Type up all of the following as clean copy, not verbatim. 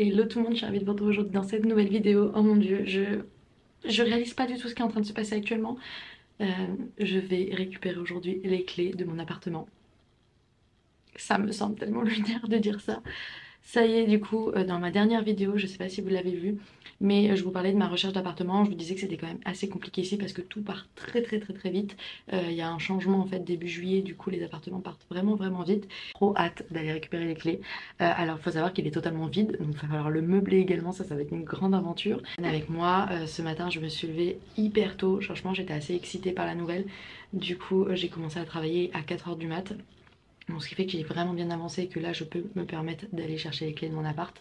Hello tout le monde, je suis ravie de vous retrouver aujourd'hui dans cette nouvelle vidéo. Oh mon dieu, je réalise pas du tout ce qui est en train de se passer actuellement. Je vais récupérer aujourd'hui les clés de mon appartement. Ça me semble tellement lunaire de dire ça. Ça y est, du coup, dans ma dernière vidéo, je sais pas si vous l'avez vu, mais je vous parlais de ma recherche d'appartement. Je vous disais que c'était quand même assez compliqué ici parce que tout part très vite. Il y a un changement en fait début juillet, du coup les appartements partent vraiment vite. Trop hâte d'aller récupérer les clés. Alors il faut savoir qu'il est totalement vide, donc il va falloir le meubler également, ça va être une grande aventure. Avec moi, ce matin je me suis levée hyper tôt, franchement j'étais assez excitée par la nouvelle. Du coup j'ai commencé à travailler à 4 h du mat'. Bon, ce qui fait que j'ai vraiment bien avancé et que là je peux me permettre d'aller chercher les clés de mon appart.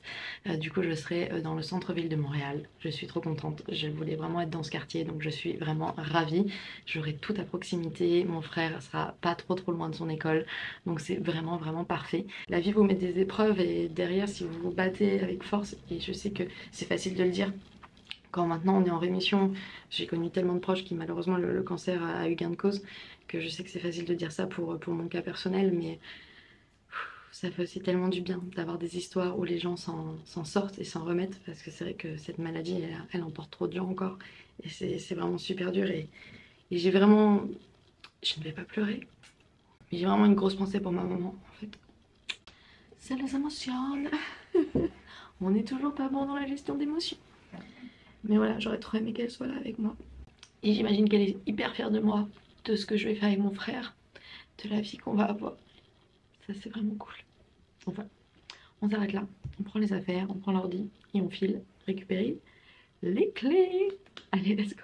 Du coup je serai dans le centre-ville de Montréal. Je suis trop contente, je voulais vraiment être dans ce quartier donc je suis vraiment ravie. J'aurai tout à proximité, mon frère sera pas trop loin de son école. Donc c'est vraiment parfait. La vie vous met des épreuves et derrière si vous vous battez avec force, et je sais que c'est facile de le dire, quand maintenant on est en rémission, j'ai connu tellement de proches qui malheureusement le cancer a eu gain de cause, que je sais que c'est facile de dire ça pour mon cas personnel, mais ça fait aussi tellement du bien d'avoir des histoires où les gens s'en sortent et s'en remettent, parce que c'est vrai que cette maladie elle emporte trop de gens encore, et c'est vraiment super dur, et j'ai vraiment, je ne vais pas pleurer, mais j'ai vraiment une grosse pensée pour ma maman en fait. Ça les émotionne. On n'est toujours pas bon dans la gestion d'émotions. Mais voilà, j'aurais trop aimé qu'elle soit là avec moi. Et j'imagine qu'elle est hyper fière de moi, de ce que je vais faire avec mon frère, de la vie qu'on va avoir. Ça c'est vraiment cool. Enfin, on s'arrête là. On prend les affaires, on prend l'ordi et on file récupérer les clés. Allez, let's go.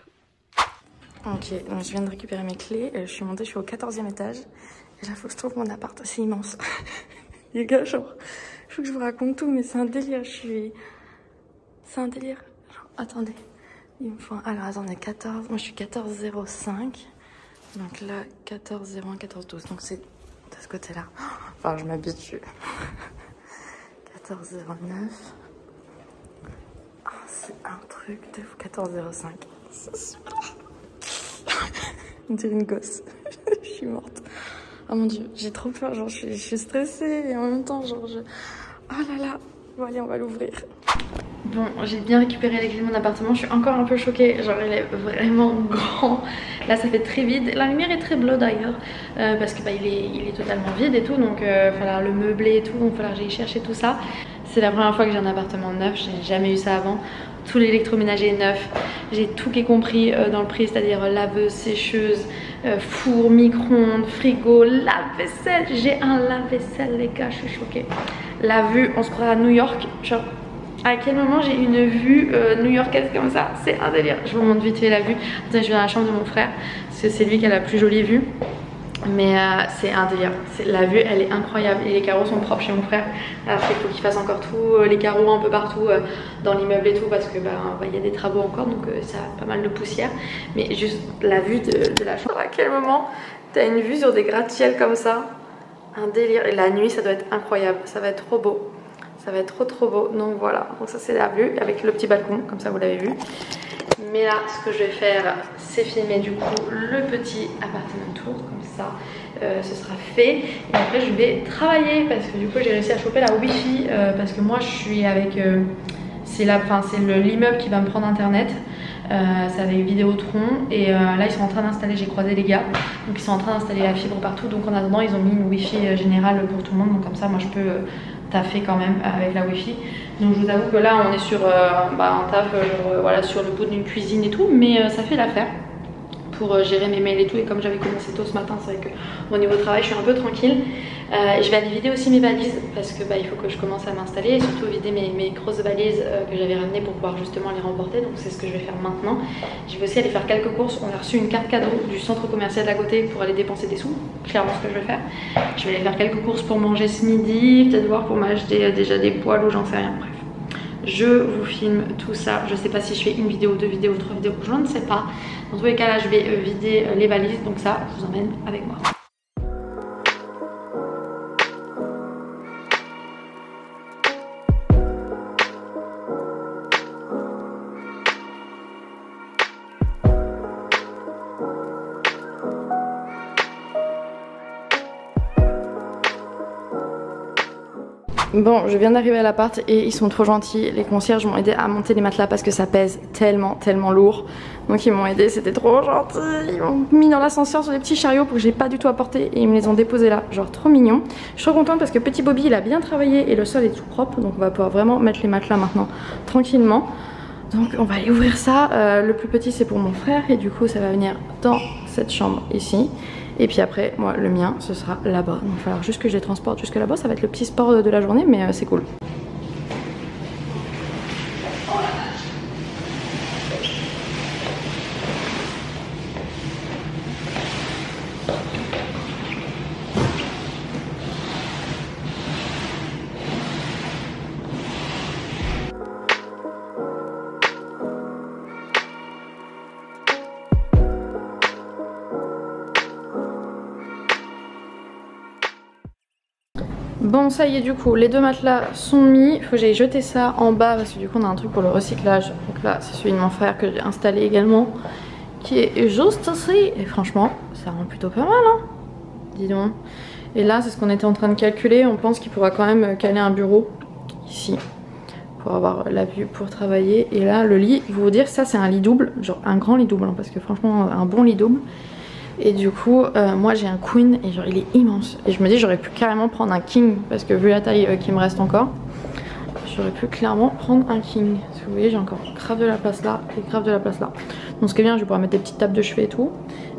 Ok, donc je viens de récupérer mes clés. Je suis montée, je suis au 14e étage. Et là, faut que je trouve mon appart. C'est immense. Les gars, genre, faut que je vous raconte tout, mais c'est un délire. C'est un délire. Genre, attendez. Il me faut... Alors attendez, 14. Moi je suis 14,05. Donc là, 14,01, 14,12. Donc c'est de ce côté-là. Enfin, je m'habitue. 14,09. Oh, c'est un truc de fou. 14,05. On dirait une gosse. Je suis morte. Oh mon dieu, j'ai trop peur. Genre, je suis stressée et en même temps, genre, oh là là. Bon, allez, on va l'ouvrir. Bon, j'ai bien récupéré les clés de mon appartement, je suis encore un peu choquée, genre il est vraiment grand. Là ça fait très vide, la lumière est très bleue d'ailleurs, parce que bah, il est totalement vide et tout, donc il va falloir le meubler et tout, donc il va falloir que j'aille chercher tout ça. C'est la première fois que j'ai un appartement neuf, j'ai jamais eu ça avant. Tout l'électroménager est neuf, j'ai tout qui est compris dans le prix, c'est-à-dire laveuse, sécheuse, four, micro-ondes, frigo, lave-vaisselle. J'ai un lave-vaisselle les gars, je suis choquée. La vue, on se croirait à New York, genre... À quel moment j'ai une vue new-yorkaise comme ça? C'est un délire. Je vous montre vite fait la vue. Attends, je vais dans la chambre de mon frère parce que c'est lui qui a la plus jolie vue. Mais c'est un délire. La vue elle est incroyable et les carreaux sont propres chez mon frère. Alors il faut qu'il fasse encore tout, les carreaux un peu partout dans l'immeuble et tout, parce que bah, y a des travaux encore, donc ça a pas mal de poussière. Mais juste la vue de la chambre. À quel moment t'as une vue sur des gratte-ciel comme ça? Un délire. Et la nuit ça doit être incroyable. Ça va être trop beau. Ça va être trop beau, donc voilà, donc ça c'est la vue avec le petit balcon, comme ça vous l'avez vu. Mais là, ce que je vais faire, c'est filmer du coup le petit appartement tour, comme ça, ce sera fait. Et après je vais travailler, parce que du coup j'ai réussi à choper la wifi, parce que moi je suis avec, c'est l'immeuble qui va me prendre internet. C'est avec Vidéotron et là ils sont en train d'installer, j'ai croisé les gars, donc ils sont en train d'installer la fibre partout, donc en attendant ils ont mis une wifi générale pour tout le monde, donc comme ça moi je peux taffer quand même avec la wifi. Donc je vous avoue que là on est sur un taf voilà, sur le bout d'une cuisine et tout, mais ça fait l'affaire pour gérer mes mails et tout. Et comme j'avais commencé tôt ce matin, c'est vrai qu'au niveau travail je suis un peu tranquille. Je vais aller vider aussi mes valises parce que il faut que je commence à m'installer et surtout vider mes grosses valises que j'avais ramenées pour pouvoir justement les remporter. Donc c'est ce que je vais faire maintenant. Je vais aussi aller faire quelques courses. On a reçu une carte cadeau du centre commercial d'à côté pour aller dépenser des sous. Clairement ce que je vais faire. Je vais aller faire quelques courses pour manger ce midi, peut-être voir pour m'acheter déjà des poêles ou j'en sais rien. Bref. Je vous filme tout ça. Je sais pas si je fais une vidéo, deux vidéos, trois vidéos, je ne sais pas. Dans tous les cas là je vais vider les valises, donc ça je vous emmène avec moi. Bon, je viens d'arriver à l'appart et ils sont trop gentils. Les concierges m'ont aidé à monter les matelas parce que ça pèse tellement lourd. Donc ils m'ont aidé, c'était trop gentil. Ils m'ont mis dans l'ascenseur sur des petits chariots pour que j'ai pas du tout à porter et ils me les ont déposés là, genre trop mignon. Je suis trop contente parce que petit Bobby il a bien travaillé et le sol est tout propre, donc on va pouvoir vraiment mettre les matelas maintenant tranquillement. Donc on va aller ouvrir ça. Le plus petit c'est pour mon frère et du coup ça va venir dans cette chambre ici. Et puis après, moi, le mien, ce sera là-bas. Donc il va falloir juste que je les transporte jusque là-bas. Ça va être le petit sport de la journée, mais c'est cool. Bon ça y est, du coup les deux matelas sont mis. Il faut que j'aille jeter ça en bas parce que du coup on a un truc pour le recyclage. Donc là c'est celui de mon frère que j'ai installé également, qui est juste ici. Et franchement ça rend plutôt pas mal hein, dis donc. Et là c'est ce qu'on était en train de calculer. On pense qu'il pourra quand même caler un bureau ici pour avoir la vue pour travailler. Et là le lit, il faut vous dire, ça c'est un lit double, genre un grand lit double hein, parce que franchement un bon lit double. Et du coup moi j'ai un queen et genre il est immense. Et je me dis j'aurais pu carrément prendre un king parce que vu la taille qui me reste encore, j'aurais pu clairement prendre un king. Parce que vous voyez j'ai encore grave de la place là et grave de la place là. Donc ce qui est bien, je vais pouvoir mettre des petites tables de chevet et tout.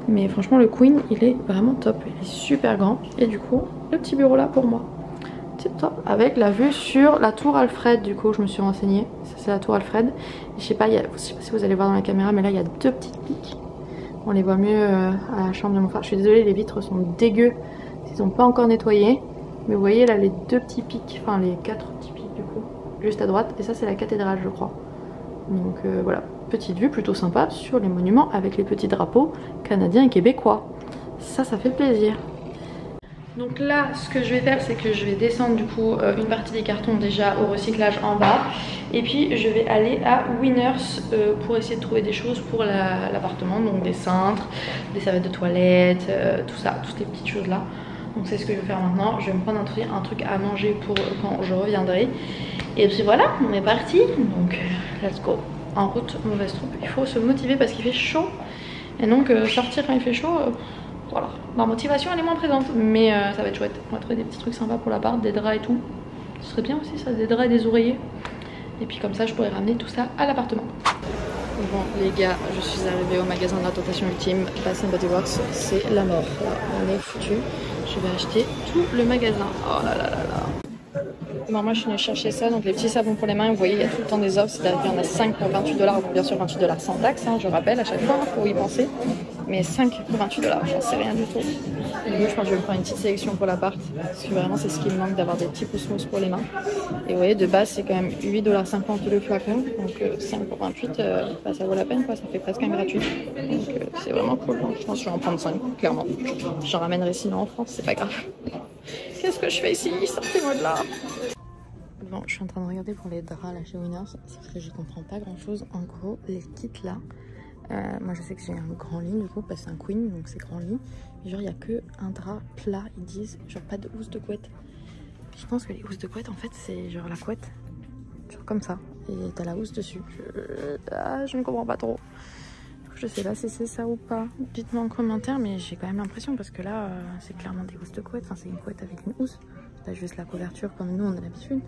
Mais franchement le queen il est vraiment top, il est super grand. Et du coup le petit bureau là pour moi, tip top, avec la vue sur la tour Alfred. Du coup je me suis renseignée, ça c'est la tour Alfred. Et je sais pas, je sais pas si vous allez voir dans la caméra, mais là il y a deux petites pics. On les voit mieux à la chambre de mon frère. Je suis désolée, les vitres sont dégueu. Ils sont pas encore nettoyés. Mais vous voyez là les deux petits pics, enfin les quatre petits pics du coup, juste à droite. Et ça c'est la cathédrale je crois. Donc voilà, petite vue plutôt sympa sur les monuments avec les petits drapeaux canadiens et québécois. Ça fait plaisir. Donc là ce que je vais faire c'est que je vais descendre du coup une partie des cartons déjà au recyclage en bas. Et puis je vais aller à Winners pour essayer de trouver des choses pour l'appartement. Donc des cintres, des serviettes de toilette, tout ça, toutes les petites choses là. Donc c'est ce que je vais faire maintenant. Je vais me prendre un truc à manger pour quand je reviendrai. Et puis voilà, on est parti. Donc let's go. En route, mauvaise troupe. Il faut se motiver parce qu'il fait chaud. Et donc sortir quand il fait chaud, voilà. La motivation elle est moins présente. Mais ça va être chouette. On va trouver des petits trucs sympas pour l'appart, des draps et tout. Ce serait bien aussi ça, des draps et des oreillers. Et puis comme ça je pourrais ramener tout ça à l'appartement. Bon les gars, je suis arrivée au magasin de la tentation ultime, Bath & Body Works, c'est la mort. Là, on est foutu. Je vais acheter tout le magasin. Oh là là là là. Bon, moi je suis venue chercher ça, donc les petits savons pour les mains, vous voyez il y a tout le temps des offres, c'est-à-dire qu'il y en a 5 pour 28 $, donc bien sûr 28 $ sans taxe, hein, je rappelle à chaque fois, il faut y penser. Mais 5 pour 28 $, j'en sais rien du tout. Et du coup je pense que je vais me prendre une petite sélection pour l'appart, parce que vraiment c'est ce qui me manque, d'avoir des petits pouces-mousse pour les mains. Et vous voyez de base c'est quand même 8,50 $ le flacon, donc 5 pour 28, bah, ça vaut la peine quoi, ça fait presque un gratuit. Donc c'est vraiment cool, donc je pense que je vais en prendre 5, clairement. J'en ramènerai sinon en France, c'est pas grave. Qu'est-ce que je fais ici? Sortez-moi de là! Bon, je suis en train de regarder pour les draps là chez Winners, c'est parce que je comprends pas grand chose. En gros, les kits là, moi je sais que j'ai un grand lit du coup, parce que c'est un queen donc c'est grand lit. Mais genre il y a que un drap plat, ils disent, genre pas de housse de couette. Je pense que les housses de couette en fait c'est genre la couette, genre comme ça, et t'as la housse dessus. Je ne comprends pas trop. Je sais pas si c'est ça ou pas. Dites-moi en commentaire, mais j'ai quand même l'impression parce que là c'est clairement des housses de couette, enfin c'est une couette avec une housse. T'as juste la couverture comme nous on a l'habitude.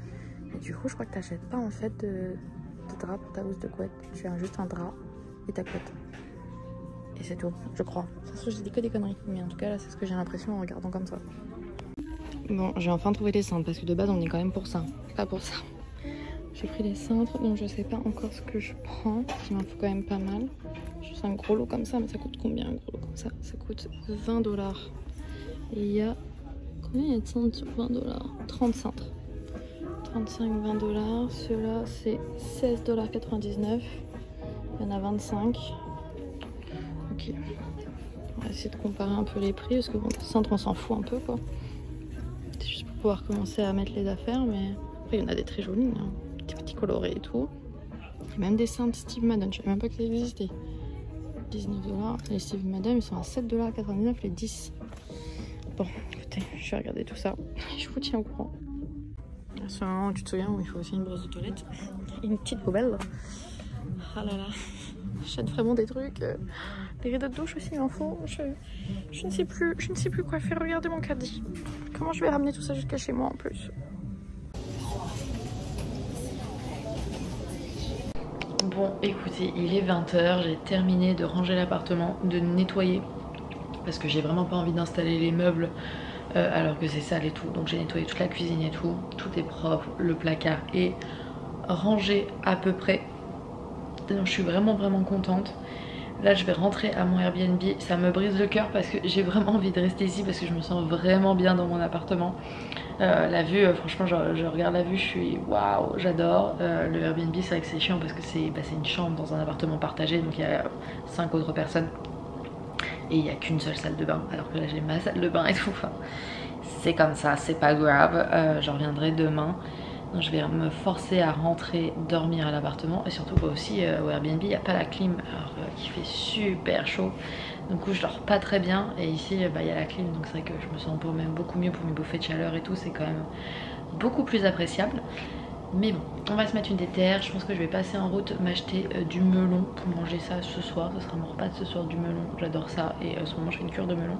Et du coup je crois que t'achètes pas en fait de drap pour ta housse de couette. Tu as juste un drap et ta couette. Et c'est tout, je crois. Ça se trouve je dis que des conneries. Mais en tout cas là c'est ce que j'ai l'impression en regardant comme ça. Bon, j'ai enfin trouvé les cintres parce que de base on est quand même pour ça. Pas pour ça. J'ai pris les cintres donc je sais pas encore ce que je prends. Il m'en faut quand même pas mal. Juste un gros lot comme ça, mais ça coûte combien un gros lot comme ça? Ça coûte 20 $. Et il y a... Combien il y a de cintres sur 20 $? 30 cintres. 35, 20 $. Ceux-là, c'est 16,99 $. Il y en a 25. Ok. On va essayer de comparer un peu les prix parce que bon, les cintres, on s'en fout un peu quoi. C'est juste pour pouvoir commencer à mettre les affaires, mais après, il y en a des très jolis, hein. Des petits colorés et tout. Il y a même des cintres Steve Madden, je savais même pas que ça existait. 19 $. Les Steve Madden, ils sont à 7,99 $, les 10. Bon, écoutez, je vais regarder tout ça. Je vous tiens au courant. ce moment où tu te souviens où il faut aussi une brosse de toilette et une petite poubelle. Ah là là, j'achète vraiment des trucs. Les rideaux de douche aussi, il en faut. Je ne sais plus quoi faire. Regardez mon caddie. Comment je vais ramener tout ça jusqu'à chez moi en plus? Bon, écoutez, il est 20 h. J'ai terminé de ranger l'appartement, de nettoyer. Parce que j'ai vraiment pas envie d'installer les meubles alors que c'est sale et tout. Donc j'ai nettoyé toute la cuisine et tout. Tout est propre, le placard est rangé à peu près. Donc je suis vraiment contente. Là je vais rentrer à mon Airbnb. Ça me brise le cœur parce que j'ai vraiment envie de rester ici parce que je me sens vraiment bien dans mon appartement. La vue, franchement je regarde la vue, je suis waouh, j'adore. Le Airbnb c'est vrai que c'est chiant parce que c'est une chambre dans un appartement partagé. Donc il y a 5 autres personnes. Et il n'y a qu'une seule salle de bain, alors que là j'ai ma salle de bain et tout. Enfin, c'est comme ça, c'est pas grave. Je reviendrai demain. Donc, je vais me forcer à rentrer, dormir à l'appartement. Et surtout aussi au Airbnb, il n'y a pas la clim, alors qu'il fait super chaud. Du coup je dors pas très bien. Et ici il y a la clim, donc c'est vrai que je me sens même beaucoup mieux pour mes bouffées de chaleur et tout. C'est quand même beaucoup plus appréciable. Mais bon, on va se mettre une déterre. Je pense que je vais passer en route m'acheter du melon pour manger ça ce soir. Ce sera mon repas de ce soir, du melon. J'adore ça. Et en ce moment je fais une cure de melon.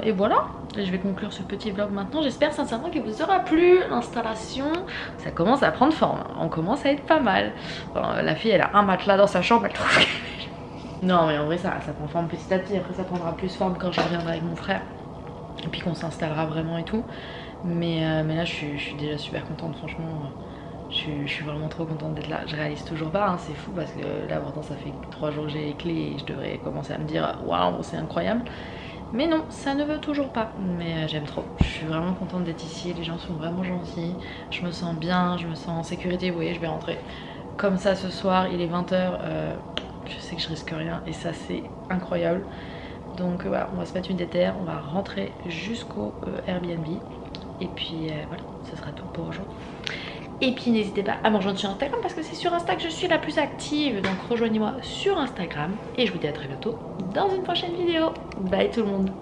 Et voilà, je vais conclure ce petit vlog maintenant. J'espère sincèrement qu'il vous aura plu. L'installation, ça commence à prendre forme. On commence à être pas mal. Enfin, la fille elle a un matelas dans sa chambre, elle trouve que... Non mais en vrai ça prend forme petit à petit. Après ça prendra plus forme quand je reviendrai avec mon frère. Et puis qu'on s'installera vraiment et tout. Mais là je suis déjà super contente, franchement. Je suis vraiment trop contente d'être là. Je réalise toujours pas, hein, c'est fou parce que là pourtant ça fait 3 jours que j'ai les clés et je devrais commencer à me dire waouh c'est incroyable. Mais non, ça ne veut toujours pas. Mais j'aime trop. Je suis vraiment contente d'être ici. Les gens sont vraiment gentils. Je me sens bien, je me sens en sécurité. Vous voyez, je vais rentrer comme ça ce soir. Il est 20 h. Je sais que je risque rien et ça c'est incroyable. Donc voilà, on va se mettre une déterre. On va rentrer jusqu'au Airbnb. Et puis voilà, ce sera tout pour aujourd'hui. Et puis n'hésitez pas à me rejoindre sur Instagram parce que c'est sur Insta que je suis la plus active. Donc rejoignez-moi sur Instagram. Et je vous dis à très bientôt dans une prochaine vidéo. Bye tout le monde.